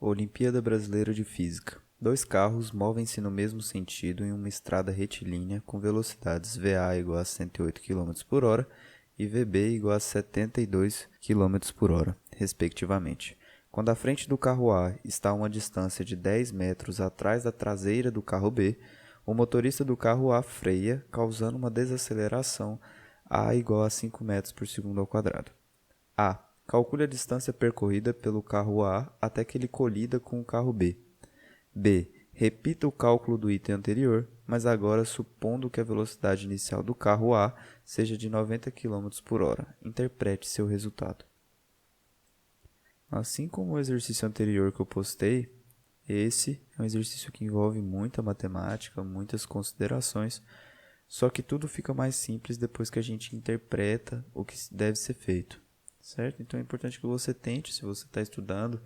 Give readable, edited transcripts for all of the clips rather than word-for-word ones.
Olimpíada Brasileira de Física. Dois carros movem-se no mesmo sentido em uma estrada retilínea com velocidades VA igual a 108 km por hora e VB igual a 72 km por hora, respectivamente. Quando a frente do carro A está a uma distância de 10 metros atrás da traseira do carro B, o motorista do carro A freia, causando uma desaceleração A igual a 5 metros por segundo ao quadrado. A. Calcule a distância percorrida pelo carro A até que ele colida com o carro B. B. Repita o cálculo do item anterior, mas agora supondo que a velocidade inicial do carro A seja de 90 km por hora. Interprete seu resultado. Assim como o exercício anterior que eu postei, esse é um exercício que envolve muita matemática, muitas considerações, só que tudo fica mais simples depois que a gente interpreta o que deve ser feito. Certo? Então é importante que você tente, se você está estudando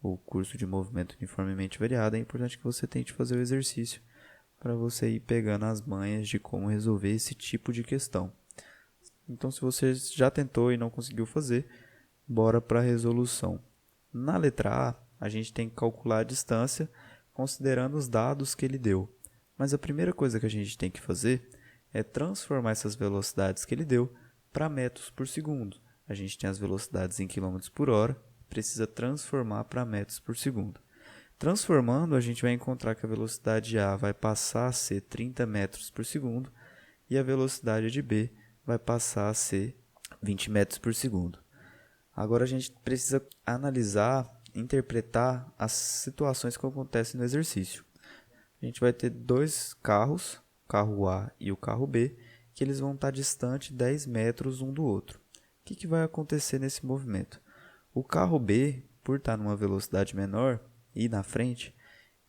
o curso de movimento uniformemente variado, é importante que você tente fazer o exercício para você ir pegando as manhas de como resolver esse tipo de questão. Então, se você já tentou e não conseguiu fazer, bora para a resolução. Na letra A gente tem que calcular a distância considerando os dados que ele deu. Mas a primeira coisa que a gente tem que fazer é transformar essas velocidades que ele deu para metros por segundo. A gente tem as velocidades em km por hora, precisa transformar para metros por segundo. Transformando, a gente vai encontrar que a velocidade A vai passar a ser 30 metros por segundo e a velocidade de B vai passar a ser 20 metros por segundo. Agora a gente precisa analisar, interpretar as situações que acontecem no exercício. A gente vai ter dois carros, o carro A e o carro B, que eles vão estar distantes 10 metros um do outro. O que vai acontecer nesse movimento? O carro B, por estar numa velocidade menor e na frente,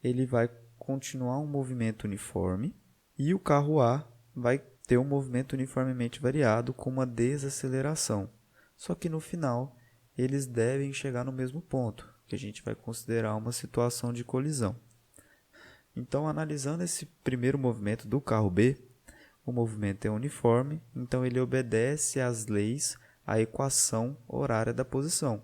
ele vai continuar um movimento uniforme e o carro A vai ter um movimento uniformemente variado com uma desaceleração. Só que no final, eles devem chegar no mesmo ponto, que a gente vai considerar uma situação de colisão. Então, analisando esse primeiro movimento do carro B, o movimento é uniforme, então ele obedece às leis, à equação horária da posição.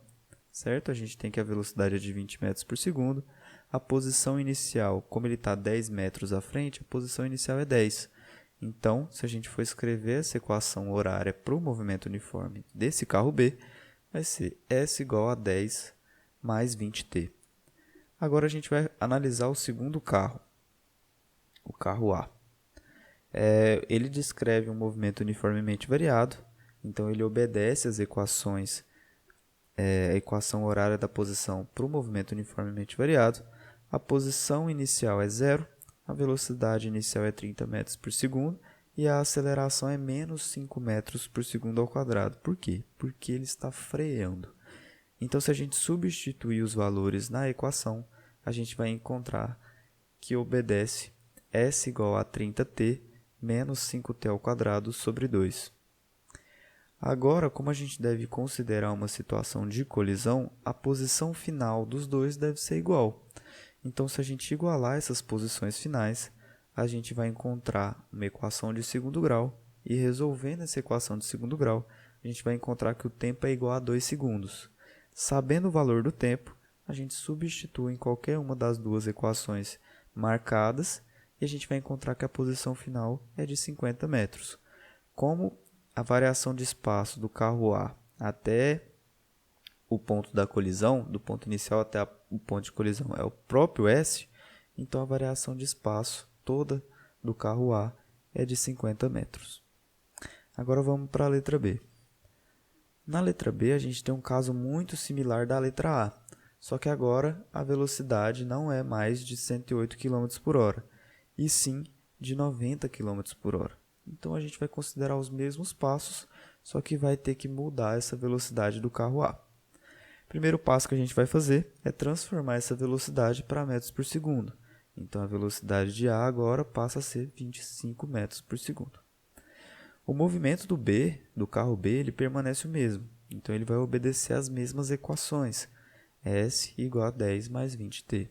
Certo? A gente tem que a velocidade é de 20 metros por segundo, a posição inicial, como ele está 10 metros à frente, a posição inicial é 10. Então, se a gente for escrever essa equação horária para o movimento uniforme desse carro B, vai ser S igual a 10 mais 20t. Agora a gente vai analisar o segundo carro, o carro A. Ele descreve um movimento uniformemente variado, então ele obedece às equações, a equação horária da posição para o movimento uniformemente variado. A posição inicial é 0, a velocidade inicial é 30 metros por segundo e a aceleração é menos 5 metros por segundo ao quadrado. Por quê? Porque ele está freando. Então, se a gente substituir os valores na equação, a gente vai encontrar que obedece S igual a 30t menos 5t ao quadrado sobre 2. Agora, como a gente deve considerar uma situação de colisão, a posição final dos dois deve ser igual. Então, se a gente igualar essas posições finais, a gente vai encontrar uma equação de segundo grau e resolvendo essa equação de segundo grau, a gente vai encontrar que o tempo é igual a 2 segundos. Sabendo o valor do tempo, a gente substitui em qualquer uma das duas equações marcadas e a gente vai encontrar que a posição final é de 50 metros. Como a variação de espaço do carro A até o ponto da colisão, do ponto inicial até o ponto de colisão é o próprio S, então a variação de espaço toda do carro A é de 50 metros. Agora vamos para a letra B. Na letra B a gente tem um caso muito similar da letra A, só que agora a velocidade não é mais de 108 km por hora, e sim de 90 km por hora. Então a gente vai considerar os mesmos passos, só que vai ter que mudar essa velocidade do carro A. O primeiro passo que a gente vai fazer é transformar essa velocidade para metros por segundo. Então a velocidade de A agora passa a ser 25 metros por segundo. O movimento do carro B, ele permanece o mesmo. Então ele vai obedecer às mesmas equações. S igual a 10 mais 20t.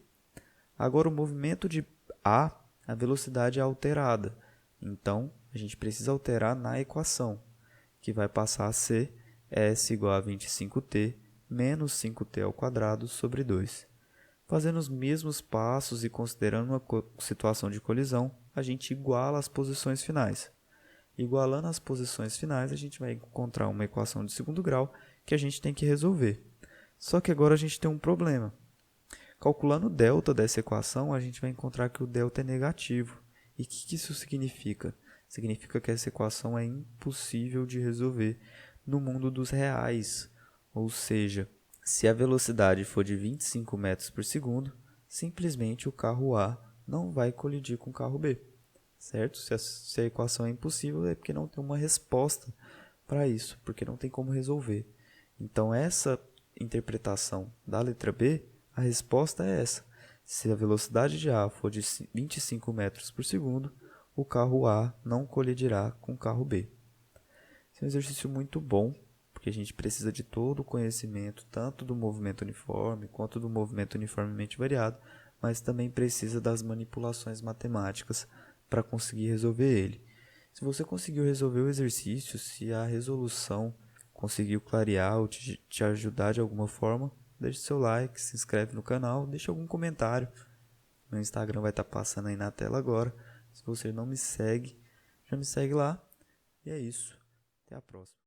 Agora o movimento de A, a velocidade é alterada. Então a gente precisa alterar na equação, que vai passar a ser S igual a 25t menos 5t ao quadrado sobre 2. Fazendo os mesmos passos e considerando uma situação de colisão, a gente iguala as posições finais. Igualando as posições finais, a gente vai encontrar uma equação de segundo grau que a gente tem que resolver. Só que agora a gente tem um problema. Calculando o delta dessa equação, a gente vai encontrar que o delta é negativo. E o que isso significa? Significa que essa equação é impossível de resolver no mundo dos reais. Ou seja, se a velocidade for de 25 metros por segundo, simplesmente o carro A não vai colidir com o carro B. Certo? Se a equação é impossível, é porque não tem uma resposta para isso, porque não tem como resolver. Então, essa interpretação da letra B, a resposta é essa. Se a velocidade de A for de 25 metros por segundo, o carro A não colidirá com o carro B. Esse é um exercício muito bom, porque a gente precisa de todo o conhecimento, tanto do movimento uniforme quanto do movimento uniformemente variado, mas também precisa das manipulações matemáticas para conseguir resolver ele. Se você conseguiu resolver o exercício, se a resolução conseguiu clarear ou te ajudar de alguma forma, deixe seu like, se inscreve no canal, deixe algum comentário. Meu Instagram vai estar passando aí na tela agora. Se você não me segue, já me segue lá. E é isso. Até a próxima.